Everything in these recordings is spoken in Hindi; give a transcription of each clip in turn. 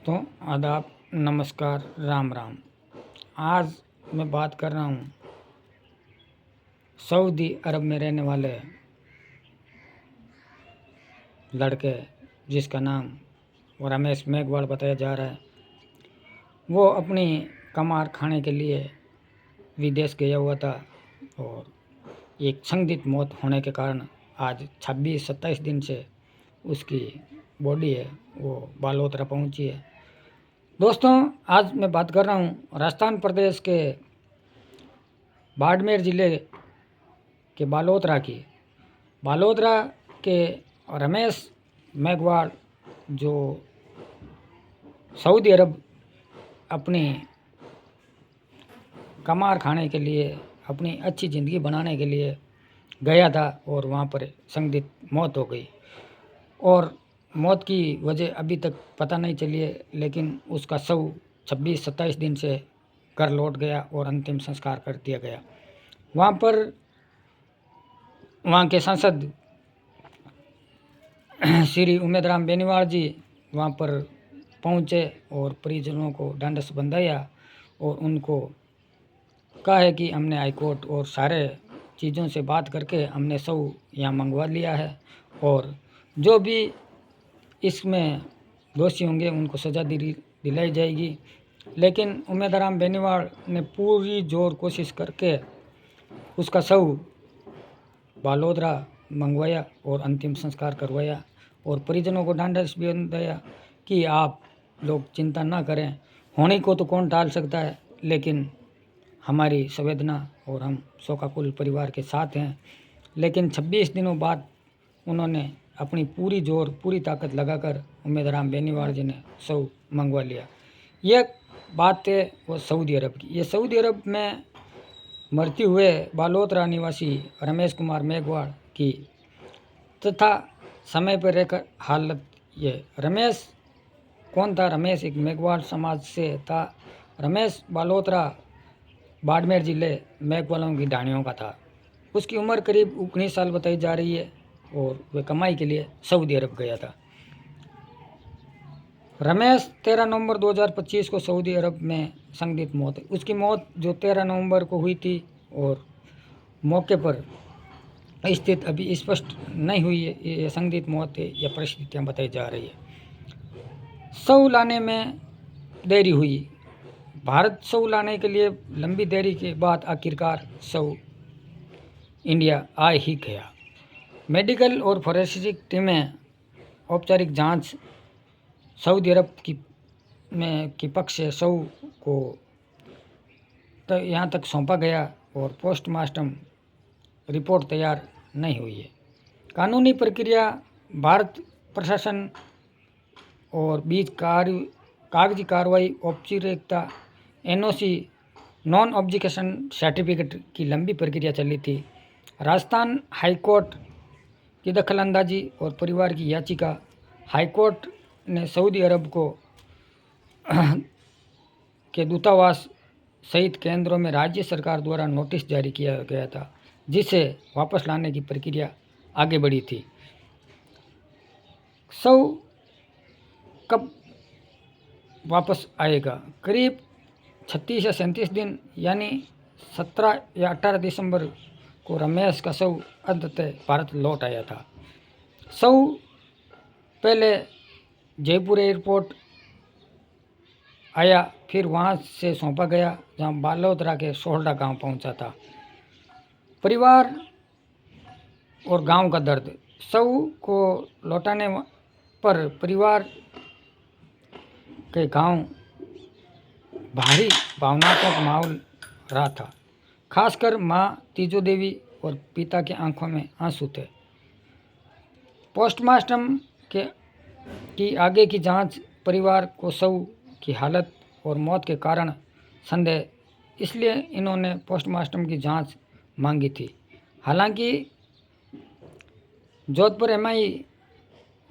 दोस्तों, आदाब, नमस्कार, राम राम। आज मैं बात कर रहा हूँ सऊदी अरब में रहने वाले लड़के जिसका नाम रमेश मेघवाल बताया जा रहा है। वो अपनी कमार खाने के लिए विदेश गया हुआ था और एक संदिग्ध मौत होने के कारण आज 26-27 दिन से उसकी बॉडी है वो बालोतरा पहुंची है। दोस्तों, आज मैं बात कर रहा हूँ राजस्थान प्रदेश के बाड़मेर ज़िले के बालोतरा के रमेश मेघवाल जो सऊदी अरब अपनी कमार खाने के लिए, अपनी अच्छी ज़िंदगी बनाने के लिए गया था और वहाँ पर संदिग्ध मौत हो गई और मौत की वजह अभी तक पता नहीं चली है, लेकिन उसका शव 26-27 दिन से घर लौट गया और अंतिम संस्कार कर दिया गया। वहाँ पर वहाँ के सांसद श्री उमेदराम बेनीवाल जी वहाँ पर पहुँचे और परिजनों को ढांढस बंधाया और उनको कहा है कि हमने हाईकोर्ट और सारे चीज़ों से बात करके हमने शव यहाँ मंगवा लिया है और जो भी इसमें दोषी होंगे उनको सज़ा दिलाई जाएगी। लेकिन उमेदराम बेनीवाल ने पूरी जोर कोशिश करके उसका शव बालोतरा मंगवाया और अंतिम संस्कार करवाया और परिजनों को ढांढस भी बंधाया कि आप लोग चिंता ना करें, होने को तो कौन टाल सकता है, लेकिन हमारी संवेदना और हम शोकाकुल परिवार के साथ हैं। लेकिन 26 दिनों बाद उन्होंने अपनी पूरी ताकत लगाकर उमेदराम बेनीवाल जी ने शव मंगवा लिया। यह बात है वो सऊदी अरब की। ये सऊदी अरब में मरते हुए बालोतरा निवासी रमेश कुमार मेघवाल की तथा समय पर रहकर हालत। ये रमेश कौन था? रमेश एक मेघवाल समाज से था। रमेश बालोतरा बाड़मेर ज़िले मेघवालों की ढाणियों का था। उसकी उम्र करीब 19 साल बताई जा रही है और वह कमाई के लिए सऊदी अरब गया था। रमेश 13 नवंबर 2025 को सऊदी अरब में संदिग्ध मौत है। उसकी मौत जो 13 नवंबर को हुई थी और मौके पर स्थित अभी स्पष्ट नहीं हुई है, ये संदिग्ध मौत है या परिस्थितियाँ बताई जा रही है। शव लाने में देरी हुई। भारत शव लाने के लिए लंबी देरी के बाद आखिरकार शव इंडिया आ ही गया। मेडिकल और फोरेंसिक टीमें औपचारिक जांच सऊदी अरब की पक्ष से शव को तो यहाँ तक सौंपा गया और पोस्टमार्टम रिपोर्ट तैयार नहीं हुई है। कानूनी प्रक्रिया भारत प्रशासन और बीच कागजी कार्रवाई, औपचारिकता, एनओसी, नॉन ऑब्जेक्शन सर्टिफिकेट की लंबी प्रक्रिया चली थी। राजस्थान हाईकोर्ट की दखलंदाजी और परिवार की याचिका। हाईकोर्ट ने सऊदी अरब को के दूतावास सहित केंद्रों में राज्य सरकार द्वारा नोटिस जारी किया गया था, जिसे वापस लाने की प्रक्रिया आगे बढ़ी थी। शव कब वापस आएगा? करीब 36 या 37 दिन यानी 17 या 18 दिसंबर को रमेश का शव अंततः भारत लौट आया था। शव पहले जयपुर एयरपोर्ट आया, फिर वहां से सौंपा गया जहां बालोतरा के सोहल्डा गांव पहुंचा था। परिवार और गांव का दर्द। शव को लौटाने पर परिवार के गांव भारी भावनात्मक माहौल रहा था। खासकर मां तीजो देवी और पिता की आंखों में आंसू थे। पोस्टमार्टम की आगे की जांच। परिवार को शव की हालत और मौत के कारण संदेह, इसलिए इन्होंने पोस्टमार्टम की जांच मांगी थी। हालांकि जोधपुर एमआई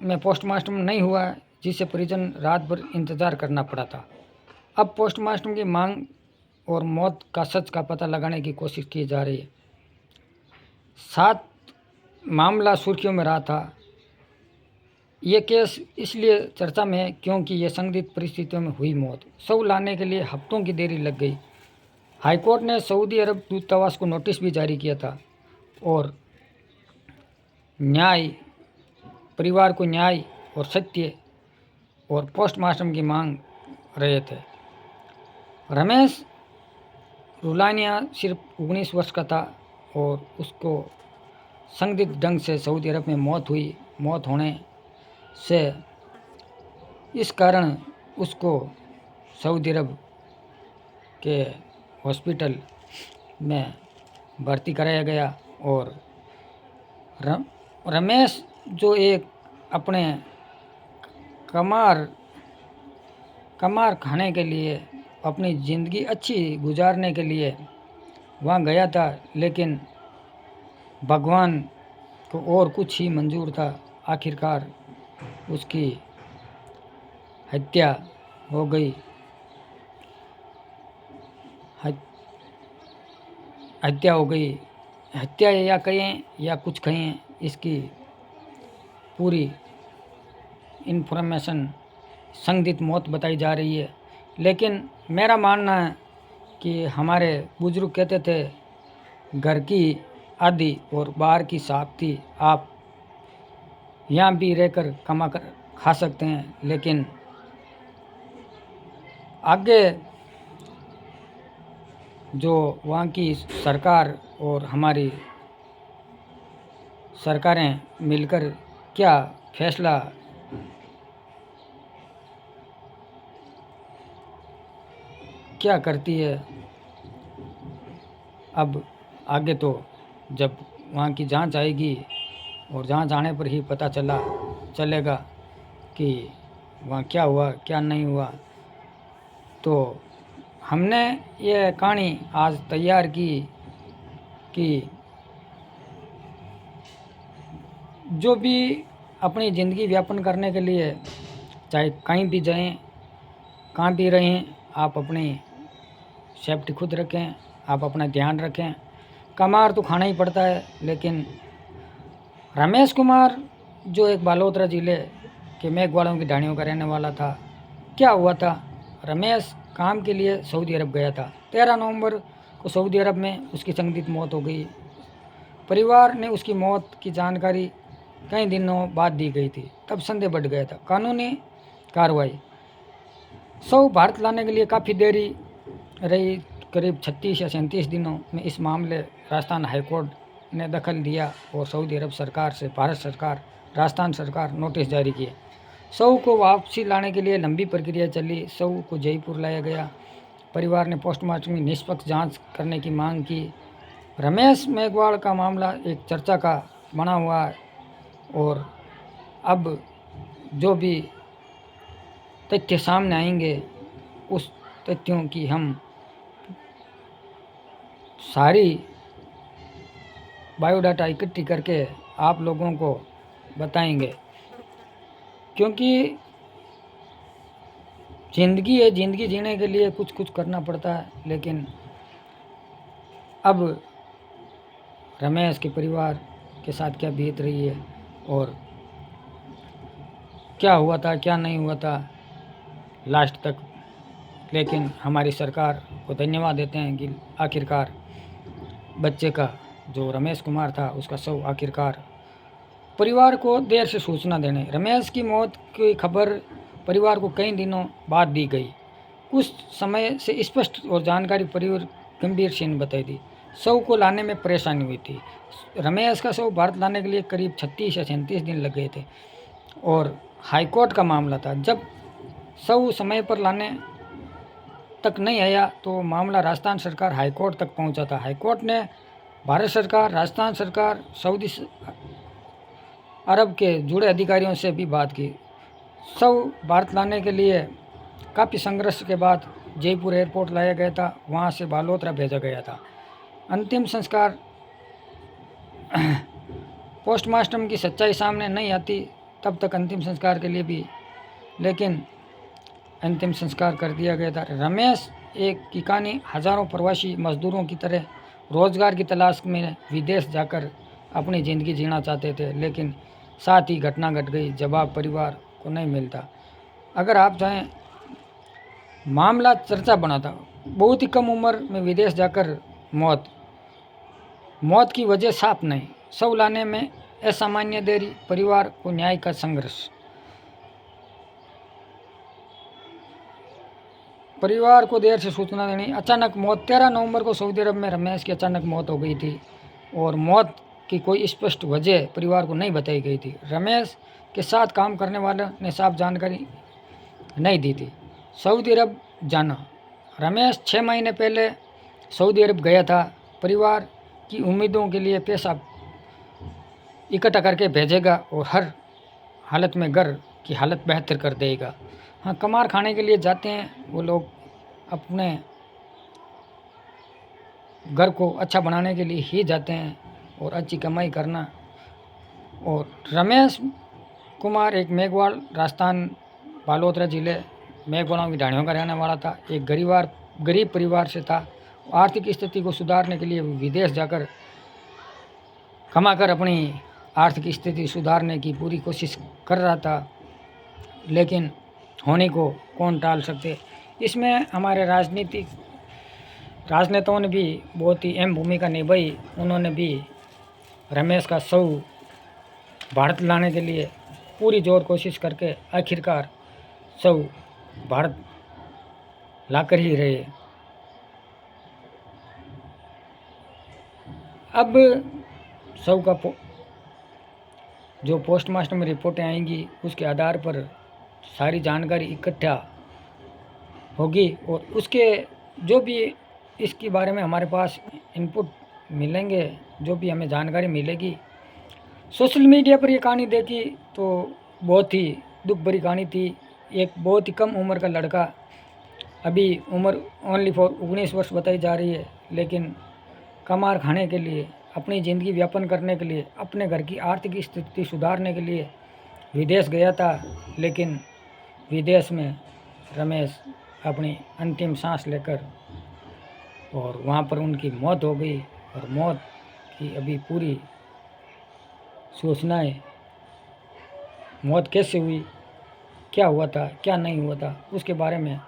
में पोस्टमार्टम नहीं हुआ, जिसे परिजन रात भर इंतजार करना पड़ा था। अब पोस्टमार्टम की मांग और मौत का सच का पता लगाने की कोशिश की जा रही है। साथ मामला सुर्खियों में रहा था। ये केस इसलिए चर्चा में है क्योंकि ये संदिग्ध परिस्थितियों में हुई मौत। शव लाने के लिए हफ्तों की देरी लग गई। हाईकोर्ट ने सऊदी अरब दूतावास को नोटिस भी जारी किया था और परिवार को न्याय और सत्य और पोस्टमार्टम की मांग रहे थे। रमेश रुलानिया सिर्फ 19 वर्ष का था और उसको संदिग्ध ढंग से सऊदी अरब में मौत होने से इस कारण उसको सऊदी अरब के हॉस्पिटल में भर्ती कराया गया। और रमेश जो एक अपने कमार खाने के लिए, अपनी ज़िंदगी अच्छी गुजारने के लिए वहाँ गया था, लेकिन भगवान को और कुछ ही मंजूर था। आखिरकार उसकी हत्या हो गई। हत्या या कहें या कुछ कहें, इसकी पूरी इन्फॉर्मेशन संदिग्ध मौत बताई जा रही है। लेकिन मेरा मानना है कि हमारे बुजुर्ग कहते थे, घर की आधी और बाहर की साफ थी। आप यहाँ भी रहकर कमा कर खा सकते हैं, लेकिन आगे जो वहाँ की सरकार और हमारी सरकारें मिलकर क्या फैसला क्या करती है, अब आगे तो जब वहाँ की जांच आएगी और जांच आने पर ही पता चलेगा कि वहाँ क्या हुआ क्या नहीं हुआ। तो हमने ये कहानी आज तैयार की कि जो भी अपनी ज़िंदगी व्यापन करने के लिए चाहे कहीं भी जाएं, कहाँ भी रहें, आप अपनी सेफ्टी खुद रखें, आप अपना ध्यान रखें। कमार तो खाना ही पड़ता है, लेकिन रमेश कुमार जो एक बालोतरा ज़िले के मेघवालों की ढाणियों का रहने वाला था, क्या हुआ था, रमेश काम के लिए सऊदी अरब गया था। 13 नवंबर को सऊदी अरब में उसकी संदिग्ध मौत हो गई। परिवार ने उसकी मौत की जानकारी कई दिनों बाद दी गई थी, तब संदेह बढ़ गया था। कानूनी कार्रवाई शव भारत लाने के लिए काफ़ी देरी रही। करीब 36 या 37 दिनों में इस मामले राजस्थान हाईकोर्ट ने दखल दिया और सऊदी अरब सरकार से भारत सरकार, राजस्थान सरकार नोटिस जारी किए। शव को वापसी लाने के लिए लंबी प्रक्रिया चली। शव को जयपुर लाया गया। परिवार ने पोस्टमार्टम की निष्पक्ष जांच करने की मांग की। रमेश मेघवाल का मामला एक चर्चा का बना हुआ है और अब जो भी तथ्य सामने आएंगे, उस तथ्यों की हम सारी बायोडाटा इकट्ठी करके आप लोगों को बताएंगे, क्योंकि ज़िंदगी है, ज़िंदगी जीने के लिए कुछ कुछ करना पड़ता है। लेकिन अब रमेश के परिवार के साथ क्या बीत रही है और क्या हुआ था क्या नहीं हुआ था लास्ट तक, लेकिन हमारी सरकार को धन्यवाद देते हैं कि आखिरकार बच्चे का जो रमेश कुमार था उसका शव आखिरकार परिवार को देर से सूचना देने, रमेश की मौत की खबर परिवार को कई दिनों बाद दी गई। कुछ समय से स्पष्ट और जानकारी परिवार गंभीर सिंह बताई दी। शव को लाने में परेशानी हुई थी। रमेश का शव भारत लाने के लिए करीब 36 या 37 दिन लग गए थे और हाईकोर्ट का मामला था। जब शव समय पर लाने तक नहीं आया तो मामला राजस्थान सरकार हाईकोर्ट तक पहुंचा था। हाईकोर्ट ने भारत सरकार, राजस्थान सरकार, सऊदी अरब के जुड़े अधिकारियों से भी बात की। शव भारत लाने के लिए काफ़ी संघर्ष के बाद जयपुर एयरपोर्ट लाया गया था, वहां से बालोतरा भेजा गया था। अंतिम संस्कार पोस्टमार्टम की सच्चाई सामने नहीं आती तब तक अंतिम संस्कार के लिए भी, लेकिन अंतिम संस्कार कर दिया गया था। रमेश एक की कहानी हज़ारों प्रवासी मजदूरों की तरह रोजगार की तलाश में विदेश जाकर अपनी ज़िंदगी जीना चाहते थे, लेकिन साथ ही घटना घट गई, जवाब परिवार को नहीं मिलता। अगर आप चाहें, मामला चर्चा बना था। बहुत ही कम उम्र में विदेश जाकर मौत की वजह साफ नहीं, शव लाने में असामान्य देरी, परिवार को न्याय का संघर्ष। परिवार को देर से सूचना देनी, अचानक मौत। 13 नवंबर को सऊदी अरब में रमेश की अचानक मौत हो गई थी और मौत की कोई स्पष्ट वजह परिवार को नहीं बताई गई थी। रमेश के साथ काम करने वालों ने साफ जानकारी नहीं दी थी। सऊदी अरब जाना, रमेश 6 महीने पहले सऊदी अरब गया था। परिवार की उम्मीदों के लिए पैसा इकट्ठा करके भेजेगा और हर हालत में घर की हालत बेहतर कर देगा। हाँ, कमार खाने के लिए जाते हैं वो लोग, अपने घर को अच्छा बनाने के लिए ही जाते हैं और अच्छी कमाई करना। और रमेश कुमार एक मेघवाल, राजस्थान, बालोतरा जिले मेघवालों की ढाणियों का रहने वाला था। एक गरीब परिवार से था। आर्थिक स्थिति को सुधारने के लिए विदेश जाकर कमाकर अपनी आर्थिक स्थिति सुधारने की पूरी कोशिश कर रहा था, लेकिन होने को कौन टाल सकते। इसमें हमारे राजनेताओं ने भी बहुत ही अहम भूमिका निभाई। उन्होंने भी रमेश का शव भारत लाने के लिए पूरी जोर कोशिश करके आखिरकार शव भारत लाकर ही रहे। अब शव का जो पोस्टमास्टम में रिपोर्टें आएंगी, उसके आधार पर सारी जानकारी इकट्ठा होगी और उसके जो भी इसके बारे में हमारे पास इनपुट मिलेंगे, जो भी हमें जानकारी मिलेगी। सोशल मीडिया पर ये कहानी देखी तो बहुत ही दुख भरी कहानी थी। एक बहुत ही कम उम्र का लड़का, अभी उम्र ओनली फॉर 19 वर्ष बताई जा रही है, लेकिन कमार खाने के लिए, अपनी ज़िंदगी व्यापन करने के लिए, अपने घर की आर्थिक स्थिति सुधारने के लिए विदेश गया था। लेकिन विदेश में रमेश अपनी अंतिम सांस लेकर और वहाँ पर उनकी मौत हो गई। और मौत की अभी पूरी सूचनाएं, मौत कैसे हुई, क्या हुआ था, क्या नहीं हुआ था, उसके बारे में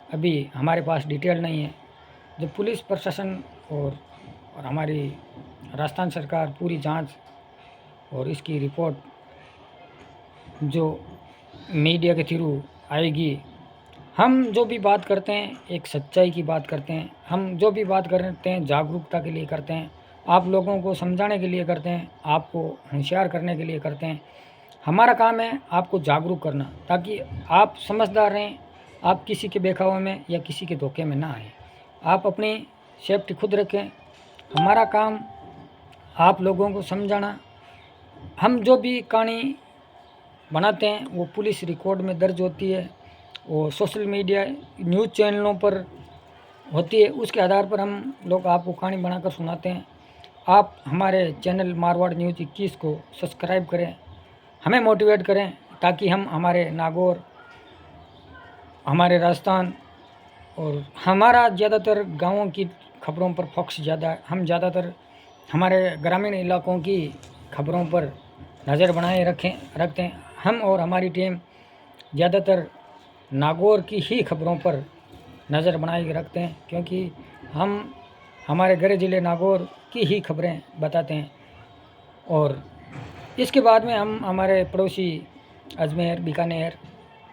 अभी हमारे पास डिटेल नहीं है। जब पुलिस प्रशासन और हमारी राजस्थान सरकार पूरी जांच और इसकी रिपोर्ट जो मीडिया के थ्रू आएगी, हम जो भी बात करते हैं एक सच्चाई की बात करते हैं। हम जो भी बात करते हैं जागरूकता के लिए करते हैं, आप लोगों को समझाने के लिए करते हैं, आपको होशियार करने के लिए करते हैं। हमारा काम है आपको जागरूक करना, ताकि आप समझदार रहें, आप किसी के बहकावे में या किसी के धोखे में ना आए। आप अपनी सेफ्टी खुद रखें। हमारा काम आप लोगों को समझाना। हम जो भी कहानी बनाते हैं वो पुलिस रिकॉर्ड में दर्ज होती है, वो सोशल मीडिया न्यूज़ चैनलों पर होती है। उसके आधार पर हम लोग आपको कहानी बनाकर सुनाते हैं। आप हमारे चैनल मारवाड़ न्यूज़ 21 को सब्सक्राइब करें, हमें मोटिवेट करें, ताकि हम हमारे नागौर, हमारे राजस्थान और हमारा ज़्यादातर गाँवों की खबरों पर फोकस ज़्यादा है। हम ज़्यादातर हमारे ग्रामीण इलाकों की खबरों पर नज़र बनाए रखते हैं। हम और हमारी टीम ज़्यादातर नागौर की ही खबरों पर नज़र बनाए रखते हैं, क्योंकि हम हमारे गृह जिले नागौर की ही खबरें बताते हैं। और इसके बाद में हम हमारे पड़ोसी अजमेर, बीकानेर,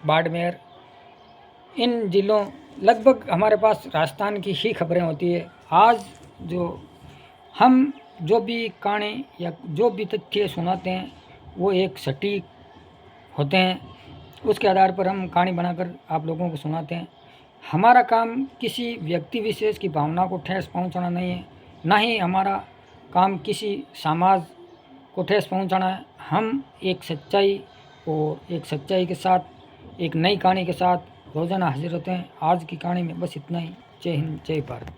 बाड़मेर, इन ज़िलों, लगभग हमारे पास राजस्थान की ही खबरें होती है। आज हम जो भी कहानी या जो भी तथ्य सुनाते हैं वो एक सटीक होते हैं। उसके आधार पर हम कहानी बनाकर आप लोगों को सुनाते हैं। हमारा काम किसी व्यक्ति विशेष की भावना को ठेस पहुंचाना नहीं है, ना ही हमारा काम किसी समाज को ठेस पहुंचाना है। हम एक सच्चाई के साथ, एक नई कहानी के साथ रोज़ाना हाजिर होते हैं। आज की कहानी में बस इतना ही। जय हिंद, जय भारत।